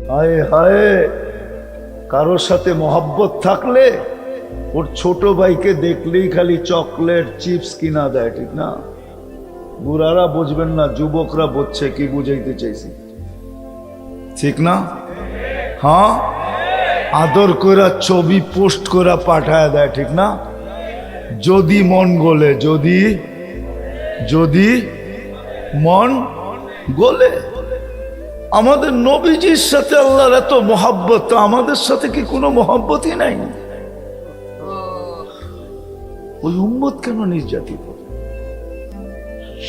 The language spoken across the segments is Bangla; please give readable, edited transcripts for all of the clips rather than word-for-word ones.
হায় হায়, কারোর সাথে মহব্বত থাকলে ওর ছোট ভাইকে দেখলেই খালি চকলেট চিপস কিনা দেয়, ঠিক না? বুড়ারা বুঝবেন না, যুবকরা বুঝছে কি বুঝাইতে চাইছি, ঠিক না? হ্যাঁ, আদর করে ছবি পোস্ট করে পাঠায় দেয়, ঠিক না? যদি মন গলে, যদি যদি মন গলে। আমাদের নবীজির সাথে আল্লাহর এত মহব্বত, আমাদের সাথে কি কোনো মহব্বতই নাই? ওই উম্মত কেন নির্যাতিত?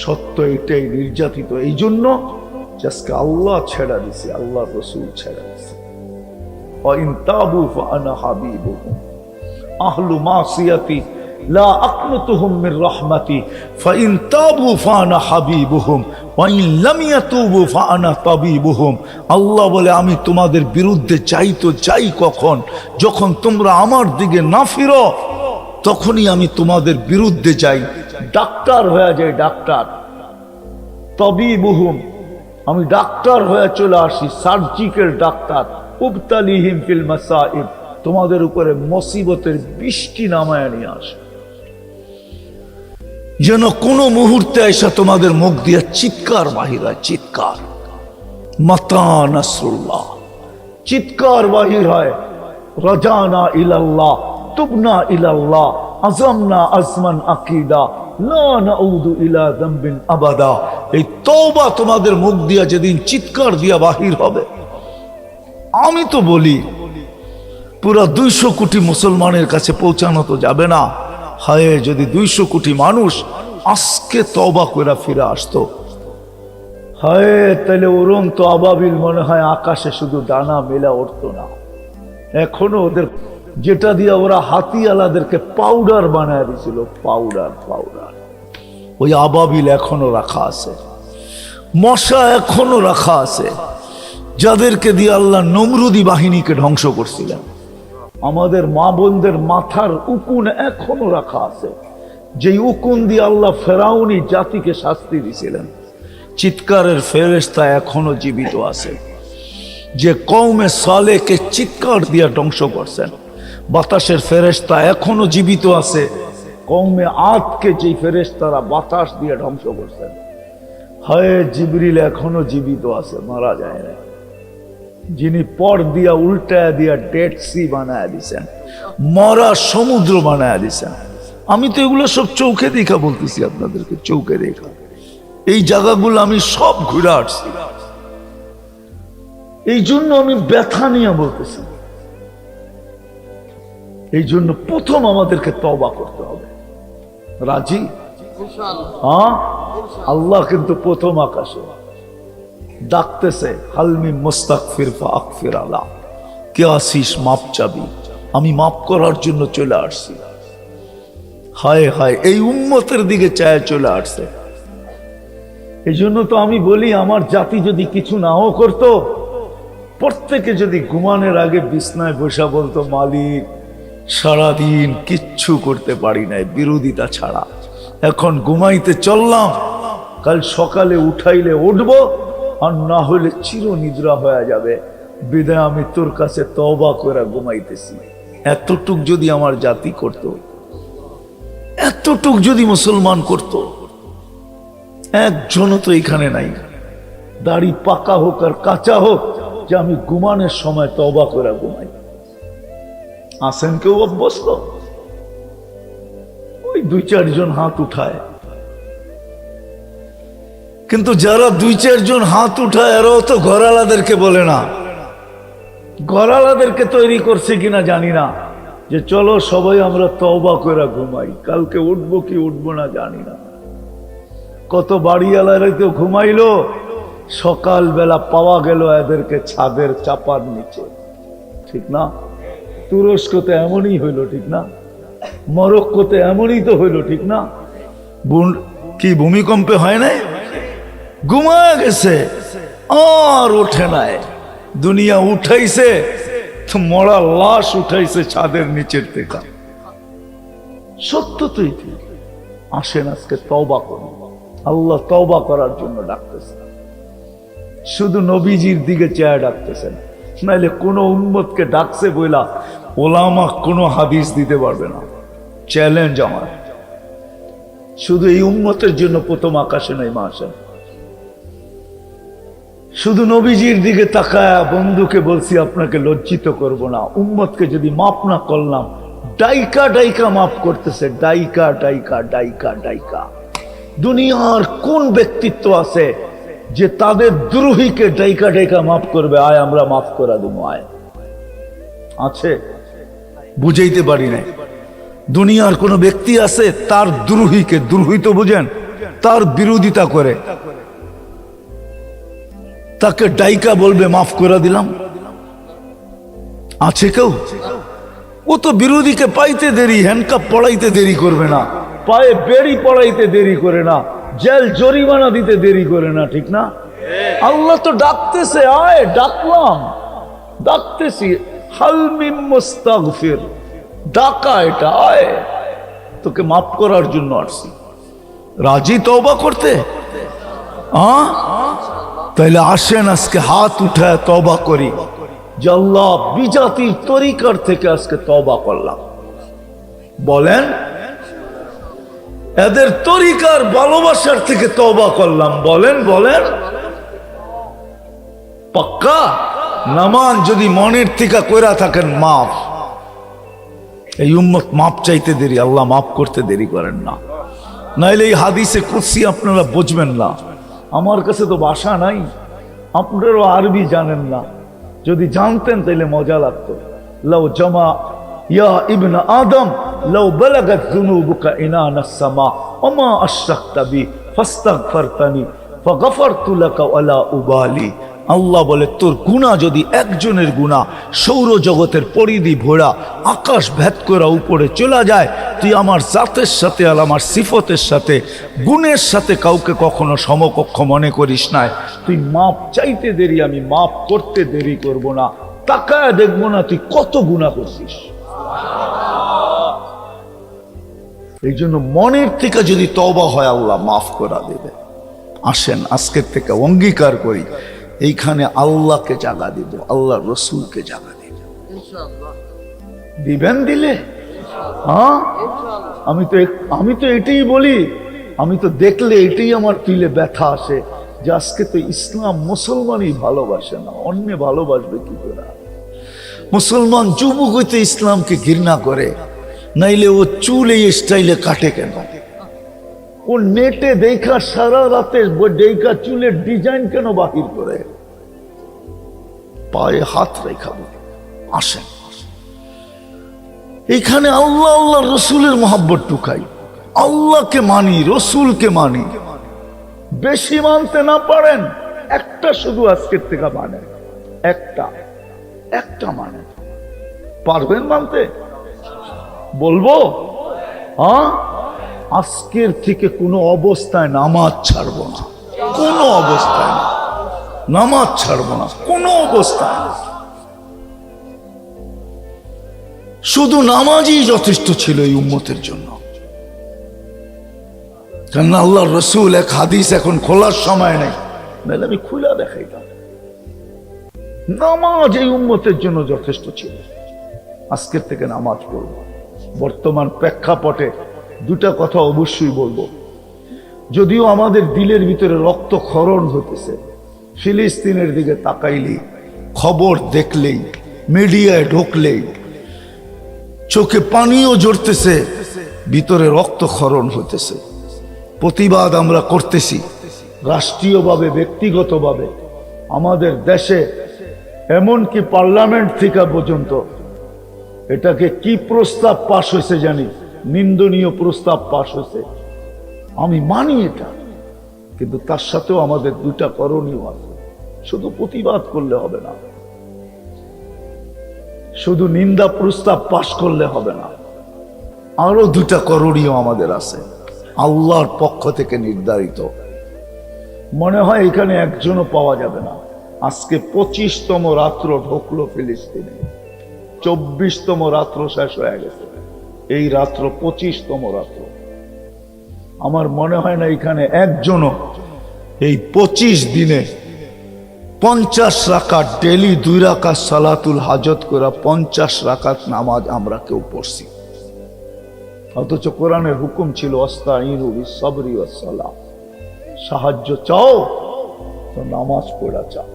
সত্য এটাই, নির্যাতিত এই জন্য আজকে আল্লাহ ছেড়া দিছে, আল্লাহ রসুল ছেড়া দিছে। ওয়াইন তাবু ফাআনা হাবিবুহুম আহলু মাসিয়াতি লা আকনুতুহুম মির রাহমাতি ফাইন তাবু ফাআনা হাবিবুহুম ওয়াইন লাম ইয়াতুবু ফাআনা তাবিবুহুম। আল্লাহ বলে, আমি তোমাদের বিরুদ্ধে চাই তো চাই কখন? যখন তোমরা আমার দিকে না ফিরো তখনই আমি তোমাদের বিরুদ্ধে যাই, ডাক্তার হয়ে যাই, ডাক্তার। তাবিবুহুম, আমি ডাক্তার হয়ে চলে আসি, সার্জিক্যাল ডাক্তার। উবতালিহিম ফিল মাসাইব, তোমাদের উপরে মুসিবতের বৃষ্টি নামায় নিয়ে আসে, যেন কোনো মুহূর্তে এসে তোমাদের মুখ দিয়ে চিৎকার বাহির হয়, চিৎকার। মাতা নাসরুল্লাহ, চিৎকার বাহির হয়। রাজানা ইলাল্লাহ, তুবনা ইলাল্লাহ, আজমনা আজমান আকিদা, লা নাউদু ইলা যামবিন আবাদা। এই তওবা তোমাদের মুখ দিয়া যেদিন চিৎকার দিয়া বাহির হবে, আমি তো বলি পুরা 200 কোটি মুসলমানের কাছে পৌঁছানো তো যাবে না। হায়, যদি 200 কোটি মানুষ আজকে তওবা করে ফিরে আসতো, হায়, তাহলে উড়ন্ত আবাবিল মনে হয় আকাশে শুধু দানা মেলা উঠতো না। এখনো ওদের যেটা দিয়ে ওরা হাতিওয়ালাদেরকে পাউডার বানায় দিয়েছিল, পাউডার পাউডার, ওই আবাবিল এখনো রাখা আছে, মশা এখনো রাখা আছে, যাদেরকে দিয়ে আল্লাহ নমরুদি বাহিনীকে ধ্বংস করছিলেন। আমাদের মা বোনদের মাথার উকুন এখনো রাখা আছে, যেই উকুন দিয়ে আল্লাহ ফেরাউনি জাতিকে শাস্তি দিয়েছিলেন। চিৎকারের ফেরেশতা এখনো জীবিত আছে, যে কওমে সালেহকে চিৎকার দিয়ে ধ্বংস করছেন। বাতাসের ফেরেশতা এখনো জীবিত আছে, কওমে আদকে যেই ফেরেশতারা বাতাস দিয়ে ধ্বংস করছেন। হায়, জিবরিল এখনো জীবিত আছে, মারা যায় না, যিনি পর দিয়া উল্টায় দিয়া ডেড সি বানায় দিছেন, মরা সমুদ্র বানায় দিছেন। আমি তো এগুলো সব চোখে দেখা বলতেছি আপনাদেরকে, চোখে দেখা। এই জায়গাগুলো আমি সব ঘুরে আসছি, এই জন্য আমি ব্যথা নিয়ে বলতেছি। এই জন্য প্রথম আমাদেরকে তওবা করতে হবে। রাজি? হ্যাঁ, আল্লাহ কিন্তু প্রথম আকাশে ডাকতেছে, হালমি মুস্তাগফির ফাগফির আলা, কে আসিস মাপ চাবি, আমি মাপ করার জন্য চলে আসছি। হায় হায়, এই উম্মতের দিকে চায় চলে আসছে। এই জন্য তো আমি বলি, আমার জাতি যদি কিছু নাও করতো, প্রত্যেকে যদি ঘুমানোর আগে বিছনায় বসা বলতো, মালিক সারাদিন কিচ্ছু করতে পারি নাই বিরোধিতা ছাড়া, এখন ঘুমাইতে চললাম, কাল সকালে উঠাইলে উঠবো, আর না হলে চির নিদ্রা হয়ে যাবে, বিদায় আমি তোর কাছে তওবা করে ঘুমাইতেছি। এতটুক যদি আমার জাতি করত, এতটুক যদি মুসলমান করত, একজনও তো এখানে নাই, দাড়ি পাকা হোক আর কাঁচা হোক, যে আমি ঘুমানোর সময় তওবা করে ঘুমাই। আসেন কেউ অভ্যস্ত? ওই 2-4 জন হাত উঠায়, কিন্তু যারা 2-4 জন হাত উঠায় এরাও তো ঘরালাদেরকে বলে না। ঘরালাদেরকে তৈরি করছে কিনা জানি না, যে চলো সবাই আমরা তওবা করে ঘুমাই, কালকে উঠবো কি উঠবো না জানি না। কত বাড়িওয়ালারাই তো ঘুমাইলো, সকালবেলা পাওয়া গেল এদেরকে ছাদের চাপার নিচে, ঠিক না? তুরস্কতে এমনই হইলো, ঠিক না? মরক্কোতে এমনই তো হইলো, ঠিক না? কি ভূমিকম্পে হয় নাই? ঘুমায় গেছে আর ওঠে নাই, দুনিয়া উঠাইছে তো মরা লাশ উঠাইছে ছাদের নিচের থেকে। সত্য তো এটি। আসেন আজকে তওবা করি, আল্লাহ তওবা করার জন্য ডাকতেছে, শুধু নবীজির দিকে চেয়ে ডাকতেছেন। নাইলে কোনো উম্মতকে ডাকছে বইলা ওলামা কোনো হাদিস দিতে পারবে না। চ্যালেঞ্জ আমার। শুধু এই উম্মতের জন্য প্রথম আকাশে নাই মাসেন। শুধু নবীজির দিকে তাকায়া বন্ধুকে বলছি আপনাকে লজ্জিত করব না, উম্মতকে যদি মাপ না করলাম, ডাইকা ডাইকা মাফ করতেছে, ডাইকা ডাইকা ডাইকা ডাইকা। দুনিয়ার কোন ব্যক্তিত্ব আছে যে তাদের দ্রোহীকে ডাইকা ডাইকা মাফ করবে? আয় আমরা মাফ করা দেবো, আয়। আছে? বুঝাইতে পারি না। দুনিয়ার কোন ব্যক্তি আছে তার দ্রোহীকে, দ্রোহী তো বুঝেন, তার বিরোধিতা করে, তাকে ডাইকা বলবে মাফ করে দিলাম? আছে কেউ? ও তো বিরোধীকে পাইতে দেরি, হ্যান্ডকাপ পড়াইতে দেরি করবে না, পায়ে বেড়ি পড়াইতে দেরি করে না, জেল জরিমানা দিতে দেরি করে না, ঠিক না? আল্লাহ তো ডাকতেছে, আয়, ডাকলাম, ডাকতেছি, হাল মিন মুস্তাগফির, ডাকা, এটা আয়, তোকে মাফ করার জন্য আসছি। রাজি তওবা করতে? তাইলে আসেন আজকে হাত উঠায় তওবা করি যে আল্লাহ বিজাতির তরিকার থেকে আজকে তওবা করলাম। বলেন, এদের তরিকার ভালোবাসার থেকে তওবা করলাম। বলেন বলেন, পাক্কা? নামান যদি মনের থেকে কইরা থাকেন মাফ। এই উম্মত মাপ চাইতে দেরি, আল্লাহ মাফ করতে দেরি করেন না। নাইলে এই হাদিসে কুদসি আপনারা বুঝবেন না। আমার কাছে তো ভাষা নাই, আপনারাও আরবি জানেন না। যদি জানতেন তাইলে মজা লাগতো। লাউ জামা ইয়া ইবনা আদম লাউ বালাগাত যুনুবুকা ইনানাস সামা ওমা আশরাকতা বি ফাস্তাগফারতানি ফাগফারতু লাকা ওয়ালা উবালি। আল্লাহ বলে, তোর গুনাহ যদি একজনের গুনাহ সৌরজগতের পরিধি ভরা আকাশ ভেদ করে উপরে চলে যায়, তুই আমার জাতের সাথে আর আমার সিফতের সাথে গুণের সাথে কাউকে কখনো সমকক্ষ মনে করিস না। তুই মাপ চাইতে দেরি, আমি মাপ করতে দেরি করব না। তাকায় দেখবো না তুই কত গুনাহ করছিস। এই জন্য মনের থেকে যদি তওবা হয় আল্লাহ মাফ করা দেবে। আসেন আজকের থেকে অঙ্গীকার করি, এইখানে আল্লাহকে জাগা দিব, আল্লাহ রসুলকে জাগা দিব। দিবেন? দিলে হ্যাঁ, আমি তো এটাই বলি, আমি তো দেখলে এটাই আমার দিলে ব্যথা আসে যে আজকে তো ইসলাম মুসলমানই ভালোবাসে না, অন্য ভালোবাসবে কি করে? মুসলমান যুবক হইতে ইসলামকে ঘৃণা করে, নাইলে ও চুল এই স্টাইলে কাটে কেন? ও নেটে দেখা সারা রাতে দেখা চুলের ডিজাইন কেন বাহির করে? পায়ে হাত রেখা বলে আসেন এখানে আল্লাহ আল্লাহ রসুলের মহব্বত ঢুকাই, আল্লাহকে মানি, রসুলকে মানি। বেশি মানতে না পারেন, একটা শুধু আজকের থেকে মানেন, একটা মানেন। পারবেন মানতে? বলবো হ্যাঁ, আজকের থেকে কোনো অবস্থায় নামাজ ছাড়বো না, কোনো অবস্থায় না, নামাজ ছাড়বো না কোনো অবস্থায়। শুধু নামাজই যথেষ্ট ছিল এই উম্মতের জন্য। কেন আল্লাহ রসুল এক হাদিস এখন খোলার সময় নেই, নাহলে আমি খুলে দেখাইতাম। নামাজ এই উম্মতের জন্য যথেষ্ট ছিল। আজকের থেকে নামাজ পড়ব। বর্তমান প্রেক্ষাপটে দুটা কথা অবশ্যই বলবো। যদিও আমাদের দিলের ভিতরে রক্তক্ষরণ হতেছে, ফিলিস্তিনের দিকে তাকাইলেই, খবর দেখলেই, মিডিয়ায় ঢুকলেই চোখে পানিও ঝরতেছে, ভিতরে রক্তক্ষরণ হতেছে। প্রতিবাদ আমরা করতেছি রাষ্ট্রীয়ভাবে, ব্যক্তিগতভাবে। আমাদের দেশে এমনকি পার্লামেন্ট থেকে পর্যন্ত এটাকে কি প্রস্তাব পাশ হয়েছে জানি, নিন্দনীয় প্রস্তাব পাশ হয়েছে। আমি মানি এটা, কিন্তু তার সাথেও আমাদের দুটা করণীয় আছে। শুধু প্রতিবাদ করলে হবে না, শুধু নিন্দা প্রস্তাব পাশ করলে হবে না, আরো দুটা করণীয় আমাদের আছে, আল্লাহর পক্ষ থেকে নির্ধারিত। মনে হয় এখানে একজনও পাওয়া যাবে না। আজকে 25তম রাত্র ঢুকলো ফিলিস্তিনে, 24তম রাত্র শেষ হয়ে গেছে, এই রাত্র 25তম রাত্র। আমার মনে হয় না এখানে একজনও এই 25 দিনে 50 রাকাত ডেলি 2 রাকাত সালাতুল হাজত করা 50 রাকাত নামাজ আমরা কেউ পড়ছি, অথচ কোরআনের হুকুম ছিল আস্তাইনু বিসসবরি ওয়াস সালাহ, সাহায্য চাও তো নামাজ পড়া চাও।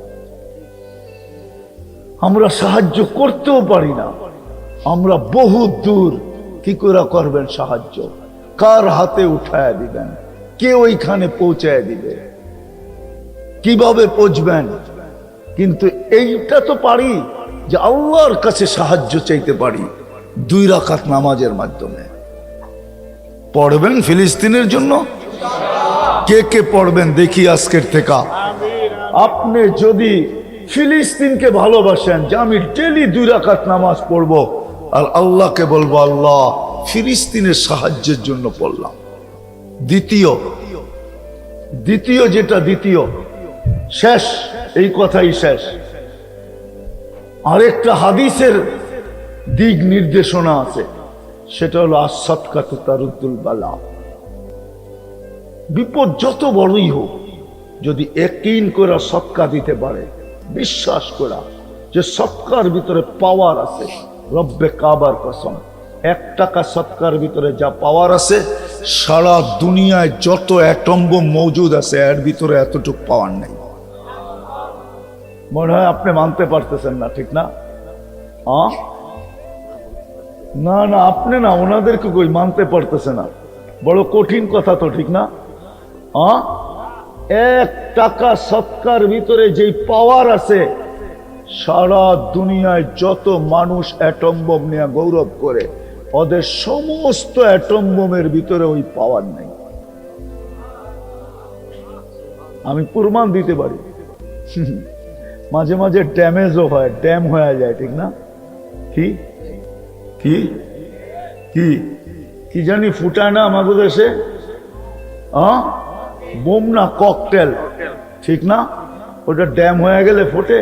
আমরা সাহায্য করতেও পারি না, আমরা বহু দূর কি করে করবেন সাহায্য, কার হাতে উঠায় দিবেন, কে ওইখানে পৌঁছায় দিবে, কিভাবে পৌঁছবেন। কিন্তু এইটা তো পারি যে আল্লাহর কাছে সাহায্য চাইতে পারি 2 রাকাত নামাজের মাধ্যমে। পড়বেন ফিলিস্তিনের জন্য? কে কে পড়বেন দেখি আজকের থেকে। আপনি যদি ফিলিস্তিনকে ভালোবাসেন যে আমি ডেলি 2 রাকাত নামাজ পড়বো, আর আল্লাহকে বলবো আল্লাহ ফিলিস্তিনের সাহায্যের জন্য পড়লাম। দ্বিতীয় যেটা শেষ, এই কথাই শেষ। আরেকটা হাদিসের দিক নির্দেশনা আছে, সেটা হলো আস-সাদকাতু তারুদ্দুল বালা। বিপদ যত বড়ই হোক, যদি ইয়াকিন করে সদকা দিতে পারে, বিশ্বাস করা যে সদকার ভিতরে পাওয়ার আছে, রব্বে কাবার কসম 1 টাকা সদকার ভিতরে যা পাওয়ার আছে, সারা দুনিয়ায় যত অ্যাটম বোম মজুদ আছে এর ভিতরে এতটুকু পাওয়ার নেই। মনে হয় আপনি মানতে পারতেছেন না, ঠিক না? না না, আপনি না, ওনাদেরকে কই মানতে পারতেছে না, বড় কঠিন কথা তো, ঠিক না? 1 টাকা সদকার ভিতরে যেই পাওয়ার আছে, সারা দুনিয়ায় যত মানুষ অ্যাটম বোম নিয়ে গৌরব করে, ওদের সমস্ত অ্যাটম বোমের ভিতরে ওই পাওয়ার নেই। আমি প্রমাণ দিতে পারি। মাঝে মাঝে ড্যামেজও হয়, ড্যাম হয়ে যায়, ঠিক না? কি কি কি কি জানি ফুটায় না আমাদের দেশে, বোম না ককটেল, ঠিক না? ওটা ড্যাম হয়ে গেলে ফোটে।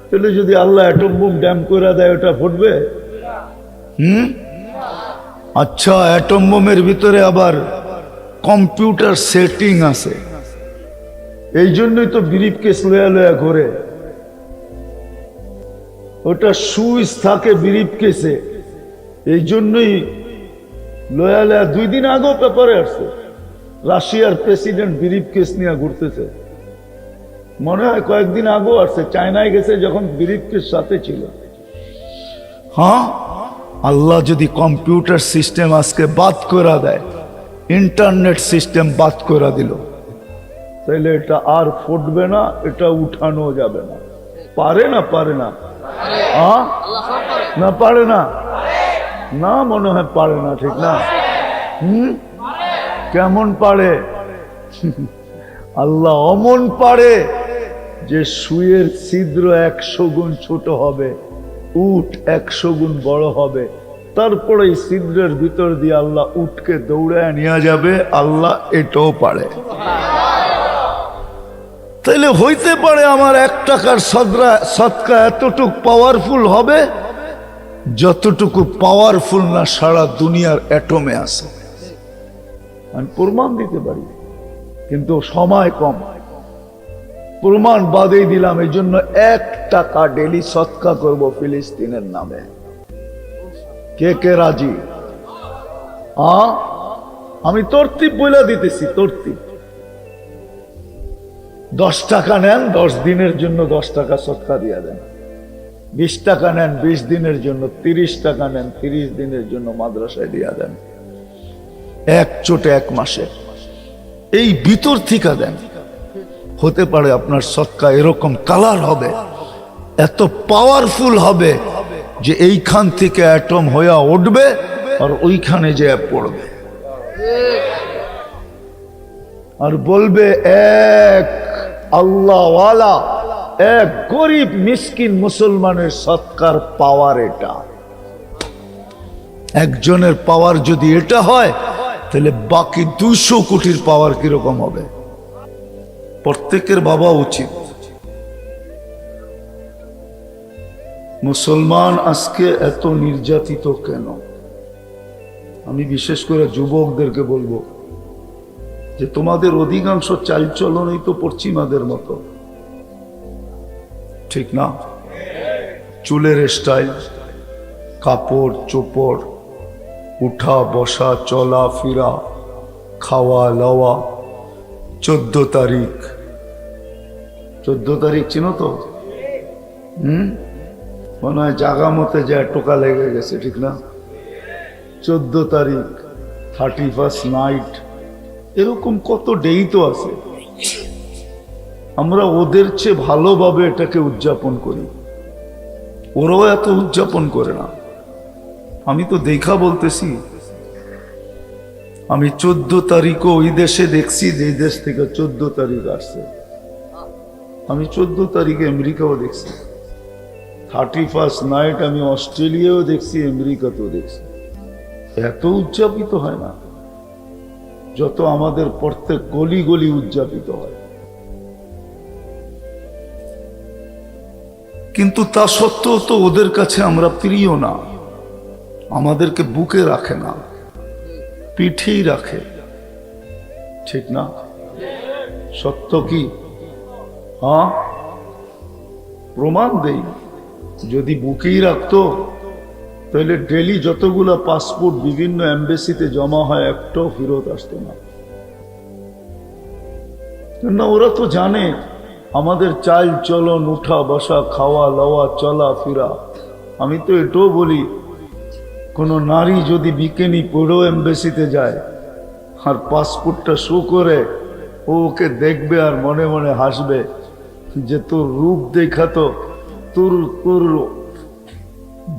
তাহলে যদি আল্লাহ অ্যাটম বোম ড্যাম করে দেয়, ওটা ফুটবে? আচ্ছা, অ্যাটম বোমের ভিতরে আবার কম্পিউটার সেটিং আছে, এই জন্যই তো ব্রিফকেস লয়া ঘোরে। ওটা সুইচ থাকে ব্রিফকেসে, এই জন্যই লয়া 2 দিন আগেও পেপারে আসছে, রাশিয়ার প্রেসিডেন্ট ব্রিফকেস নিয়ে ঘুরতেছে। মনে হয় কয়েকদিন আগেও আসছে, চায়নায় গেছে যখন ব্রিফকেস সাথে ছিল। আল্লাহ যদি কম্পিউটার সিস্টেম আজকে বাদ করে দেয়, ইন্টারনেট সিস্টেম বাদ করে দিল, তাহলে এটা আর ফুটবে না, এটা উঠানো যাবে না। পারে না? পারে না? না পারে না? না, মনে হয় পারে না, ঠিক না? কেমন পারে? আল্লাহ অমন পারে যে সুয়ের ছিদ্র 100 গুণ ছোট হবে, উট 100 গুণ বড় হবে, তারপরে এই ছিদ্রের ভিতর দিয়ে আল্লাহ উটকে দৌড়ায় নিয়ে যাবে। আল্লাহ এটাও পারে। তাইলে হইতে পারে আমার 1 টাকার সদকা এতটুক পাওয়ারফুল হবে যতটুকু পাওয়ারফুল না সারা দুনিয়ার অ্যাটমে আছে। আমি প্রমাণ দিতে পারি, কিন্তু সময় কম, প্রমাণ বাদেই দিলাম। এই জন্য 1 টাকা ডেলি সদকা করব ফিলিস্তিনের নামে। কে কে রাজি? আমি তরতিব বলে দিতেছি, তরতিব। 10 টাকা নেন, 10 দিনের জন্য 10 টাকা সদকা দিয়ে দেন। 20 টাকা নেন 20 দিনের জন্য, 30 টাকা নেন 30 দিনের জন্য মাদ্রাসায় দিয়ে দেন। 1 চোটে 1 মাসে এই ভিতর থেকে দেন। হতে পারে আপনার সদকা এরকম কালার হবে, এত পাওয়ারফুল হবে যে এইখান থেকে অ্যাটম হয়ে উঠবে আর ওইখানে যে পড়বে, আর বলবে এক আল্লাহওয়ালা, এক গরিব মিসকিন মুসলমানের সৎকার পাওয়ার এটা। একজনের পাওয়ার যদি এটা হয়, তাহলে বাকি 200 কোটির পাওয়ার কিরকম হবে? প্রত্যেকের ভাবা উচিত। মুসলমান আজকে এত নির্যাতিত কেন? আমি বিশেষ করে যুবকদেরকে বলবো যে তোমাদের অধিকাংশ চালচলনই তো পশ্চিমাদের মতো। ঠিক না? চুলের স্টাইল, কাপড় চোপড়, উঠা বসা, চলা ফিরা, খাওয়া লওয়া। 14 তারিখ, 14 তারিখ চিনো তো? মনে হয় জাগা মতে যায় টোকা লেগে গেছে, ঠিক না? 14 তারিখ, 31st নাইট, এরকম কত ডেই তো আছে। আমরা ওদের চেয়ে ভালোভাবে এটাকে উদযাপন করি, ওরাও এত উদযাপন করে না। আমি তো দেখা বলতেছি, আমি 14 তারিখও ওই দেশে দেখছি যে দেশ থেকে 14 তারিখ আসছে। আমি 14 তারিখে আমেরিকাও দেখছি, 31st নাইট আমি অস্ট্রেলিয়াও দেখছি, আমেরিকাতেও দেখছি। এত উদযাপিত হয় না যত আমাদের প্রত্যেক গলি গলি উদযাপিত হয়। কিন্তু তা সত্ত্বেও তো ওদের কাছে আমরা প্রিয় না, আমাদেরকে বুকে রাখে না, পিঠেই রাখে, ঠিক না? সত্য কি? হ্যাঁ, প্রমাণ দেই। যদি বুকেই রাখতো তাহলে ডেলি যতগুলো পাসপোর্ট বিভিন্ন এমবেসিতে জমা হয় একটাও ফেরত আসতো না। না, ওরা তো জানে আমাদের চাল চলন, উঠা বসা, খাওয়া লওয়া, চলা ফিরা। আমি তো এটাও বলি, কোন নারী যদি বিকেনি পড়েও এমবেসিতে যায় আর পাসপোর্টটা শো করে, ও ওকে দেখবে আর মনে মনে হাসবে যে তোর রূপ দেখা তো, তোর তোর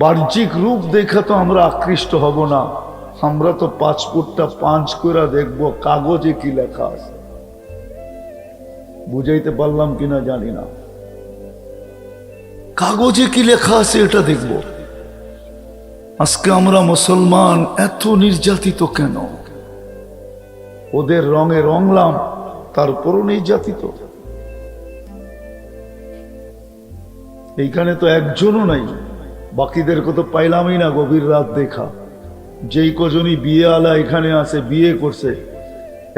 বাহ্যিক রূপ দেখা তো আমরা আকৃষ্ট হব না, আমরা তো পাসপোর্টটা পাঁচ করে দেখবো কাগজে কি লেখা আছে। বুঝাইতে পারলাম কিনা জানি না। কাগজে কি লেখা আছে এটা দেখব। আজকে আমরা মুসলমান এত নির্যাতিত কেন? ওদের রঙে রংলাম, তারপরও নির্যাতিত। এইখানে তো একজনও নাই, বাকিদেরকে তো পাইলামই না গভীর রাত দেখা। যেই কজনই বিয়ে আলা এখানে আছে, বিয়ে করছে,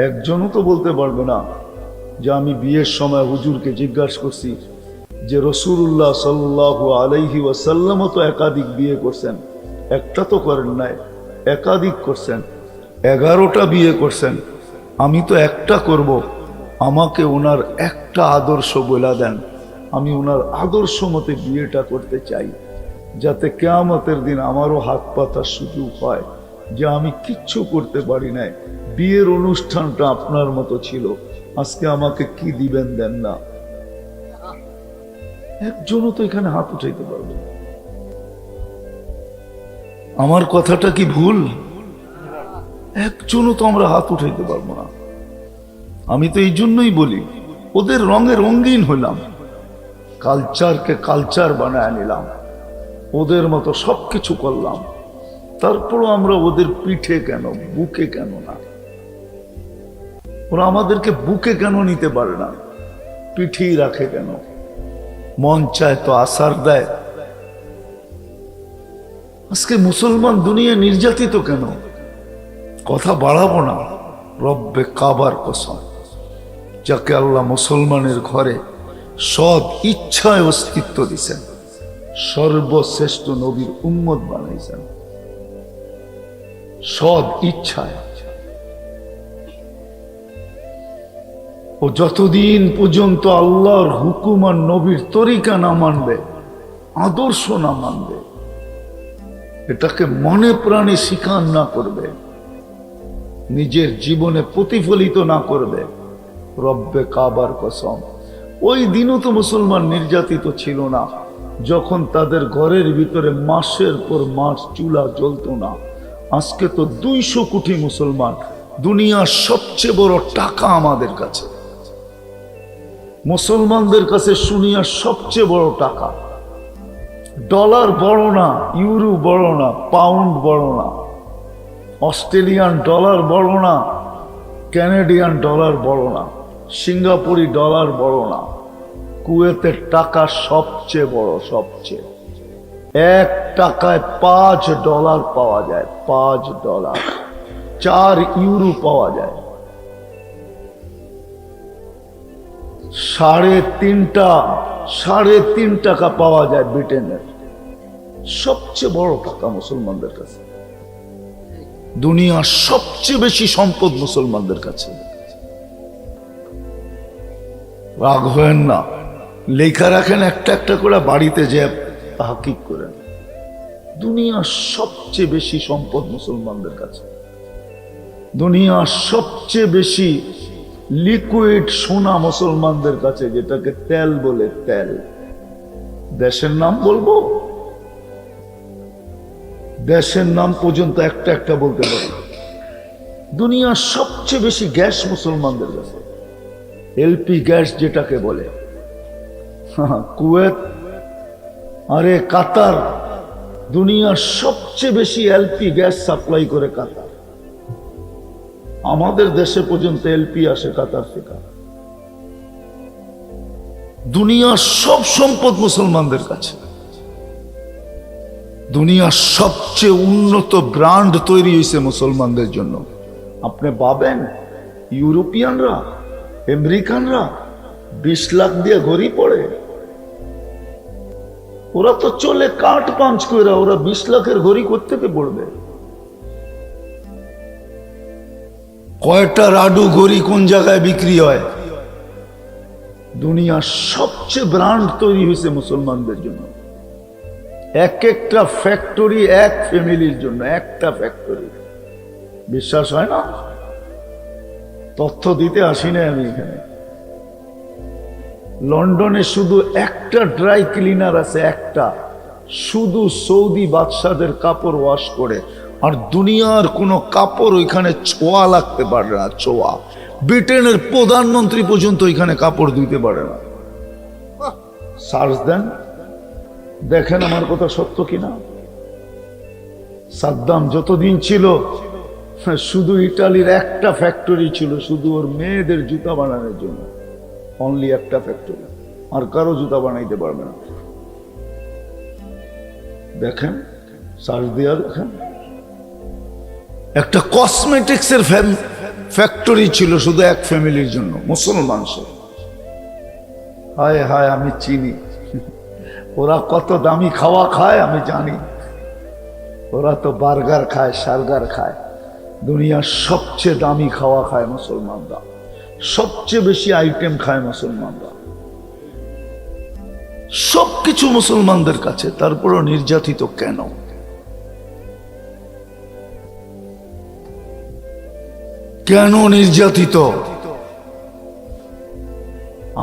একজনও তো বলতে পারবে না যে আমি বিয়ের সময় হুজুরকে জিজ্ঞাসা করছি যে রাসূলুল্লাহ সাল্লাল্লাহু আলাইহি ওয়াসাল্লামও তো একাধিক বিয়ে করছেন, একটা তো করেন নাই, একাধিক করছেন, 11টা বিয়ে করছেন, আমি তো একটা করব। আমাকে ওনার একটা আদর্শ বলে দেন, আমি ওনার আদর্শ মতে বিয়েটা করতে চাই, যাতে কিয়ামতের দিন আমারও হাত পাতার সুযোগ হয় যে আমি কিচ্ছু করতে পারি নাই, বিয়ের অনুষ্ঠানটা আপনার মতো ছিল, আজকে আমাকে কি দিবেন দেন না। একজনও তো এখানে হাত উঠাইতে পারবে না। আমার কথাটা কি ভুল? একজনও তো আমরা হাত উঠাইতে পারবো না। আমি তো এই জন্যই বলি, ওদের রঙে রঙিন হইলাম, কালচারকে কালচার বানায় নিলাম, ওদের মতো সবকিছু করলাম, তারপরও আমরা ওদের পিঠে কেন, বুকে কেন না? ওরা আমাদেরকে বুকে কেন নিতে পারে না, পিঠেই রাখে কেন? মন চায় তো আসার দেয়। আজকে মুসলমান দুনিয়া নির্যাতিত কেন? কথা বাড়াবো না, রব্বে কাবার কসম, যাকে আল্লাহ মুসলমানের ঘরে সৎ ইচ্ছায় অস্তিত্ব দিছেন, সর্বশ্রেষ্ঠ নবীর উম্মত বানাইছেন, সৎ ইচ্ছায়। ও যতদিন পর্যন্ত আল্লাহর হুকুম আর নবীর তরিকা না মানবে, আদর্শ না মানবে, এটাকে মনে প্রাণে স্বীকার না করবে, নিজের জীবনে প্রতিফলিত না করবে, রব্বে কাবার কসম, ওই দিনও তো মুসলমান নির্যাতিত ছিল না, যখন তাদের ঘরের ভিতরে মাসের পর মাস চুলা জ্বলতো না। আজকে তো 200 কোটি মুসলমান, দুনিয়ার সবচেয়ে বড় টাকা আমাদের কাছে, মুসলমানদের কাছে দুনিয়ার সবচেয়ে বড় টাকা। ডলার বড় না, ইউরো বড় না, পাউন্ড বড় না, অস্ট্রেলিয়ান ডলার বড় না, ক্যানাডিয়ান ডলার বড় না, সিঙ্গাপুরি ডলার বড় না, কুয়েতের টাকা সবচেয়ে বড়, সবচেয়ে। 1 টাকায় $5 পাওয়া যায়, $5, 4 ইউরো পাওয়া যায়। সাড়ে তিন টাকা পাওয়া যায় ব্রিটেনের। সবচেয়ে বড় টাকা মুসলমানদের কাছে। দুনিয়ার সবচেয়ে বেশি সম্পদ মুসলমানদের কাছে। রাগ হয়েন না, লেখা রাখেন একটা একটা করে, বাড়িতে যে তাহকিক করেন। দুনিয়ার সবচেয়ে বেশি সম্পদ মুসলমানদের কাছে। দুনিয়ার সবচেয়ে বেশি লিকুইড সোনা মুসলমানদের কাছে, যেটাকে তেল বলে। তেল, দেশের নাম বলবো? দেশের নাম পর্যন্ত একটা একটা বলতে পারি। দুনিয়ার সবচেয়ে বেশি গ্যাস মুসলমানদের কাছে, এলপি গ্যাস যেটাকে বলে। কুয়েত, আরে কাতার, দুনিয়ার সবচেয়ে বেশি এলপি গ্যাস সাপ্লাই করে কাতার। আমাদের দেশে পর্যন্ত এলপি আসে কাতার থেকে। দুনিয়ার সব সম্পদ মুসলমানদের কাছে। দুনিয়ার সবচেয়ে উন্নত ব্র্যান্ড তৈরি হয়েছে মুসলমানদের জন্য। আপনি ভাবেন ইউরোপিয়ানরা, আমেরিকানরা 20 লাখ দিয়ে ঘড়ি পড়ে? ওরা তো চলে কাঠ পাঞ্চ করে, ওরা 20 লাখের ঘড়ি কোত্থেকে পড়বে? কয়টা রাডু ঘড়ি কোন জায়গায় বিক্রি হয়? দুনিয়ার সবচেয়ে ব্র্যান্ড তৈরি হয়েছে মুসলমানদের জন্য। এক একটা ফ্যাক্টরি এক ফ্যামিলির জন্য, একটা ফ্যাক্টরি। বিশ্বাস হয় না? তথ্য দিতে আসি না আমি এখানে। লন্ডনে শুধু একটা ড্রাই ক্লিনার আছে, একটা, শুধু সৌদি বাদশাদের কাপড় ওয়াশ করে। আর দুনিয়ার কোনো কাপড় ওইখানে ছোঁয়া লাগতে পারে না, ছোঁয়া। ব্রিটেনের প্রধানমন্ত্রী পর্যন্ত ওইখানে কাপড় ধুইতে পারে না। সার্চ দেন, দেখেন আমার কথা সত্য কিনা। সাদ্দাম যতদিন ছিল, শুধু ইটালির একটা ফ্যাক্টরি ছিল, শুধু ওর মেয়েদের জুতা বানানোর জন্য। অনলি একটা ফ্যাক্টরি, আর কারো জুতা বানাইতে পারবে না। দেখেন, সার্চ দিয়া দেখেন। একটা কসমেটিক্সের ফ্যাক্টরি ছিল শুধু এক ফ্যামিলির জন্য, মুসলমান সে। হায় হায়, আমি চিনি ওরা কত দামি খাওয়া খায়, আমি জানি। ওরা তো বার্গার খায়, সার্গার খায়। দুনিয়ার সবচেয়ে দামি খাওয়া খায় মুসলমানরা, সবচেয়ে বেশি আইটেম খায় মুসলমানরা। সবকিছু মুসলমানদের কাছে, তারপরও নির্যাতিত কেন? কেন নির্যাতিত?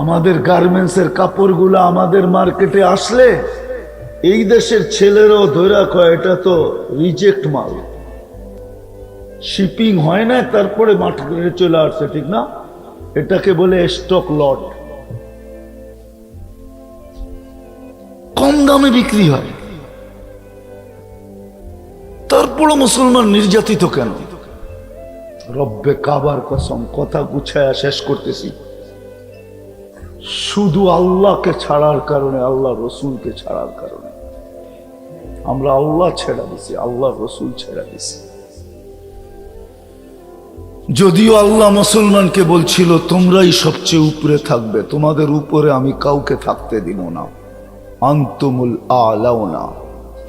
আমাদের গার্মেন্টসের কাপড়গুলো আমাদের মার্কেটে আসলে এই দেশের ছেলেরাও ধরে কয় এটা তো রিজেক্ট মাল, শিপিং হয় না, তারপরে মার্কেটে চলে আসছে, ঠিক না? এটাকে বলে স্টক লট। কম দামে বিক্রি হয়, তারপরও মুসলমান নির্যাতিত কেন? রব্বে কাবার কসম, কথা গুছায়া শেষ করতেছি। শুধু আল্লাহকে ছাড়ার কারণে, আল্লাহ রসুলকে ছাড়ার কারণে। আমরা আল্লাহ ছেড়া দিছি, আল্লাহ রসুল ছেড়া দিছি। যদিও আল্লাহ মুসলমানকে বলছিল তোমরাই সবচেয়ে উপরে থাকবে, তোমাদের উপরে আমি কাউকে থাকতে দিব না। আনতুমুল আলাউনা,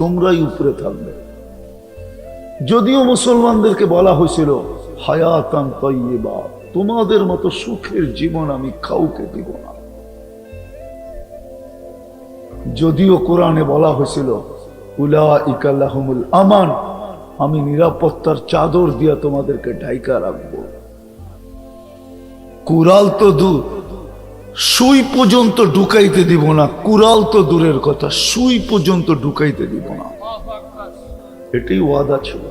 তোমরাই উপরে থাকবে। যদিও মুসলমানদেরকে বলা হয়েছিল হায়াতান তাইয়্যিবা, তোমাদের মতো সুখের জীবন আমি কাউকে দিব না। যদিও কোরআনে বলা হয়েছিল উলাইকা লাহুমুল আমান, আমি নিরাপত্তার চাদর দিয়া তোমাদেরকে ঢাইকা রাখবো। কুরাল তো দূর, সুই পর্যন্ত ঢুকাইতে দিব না। কুরাল তো দূরের কথা, সুই পর্যন্ত ঢুকাইতে দিব না। এটাই ওয়াদা ছিল।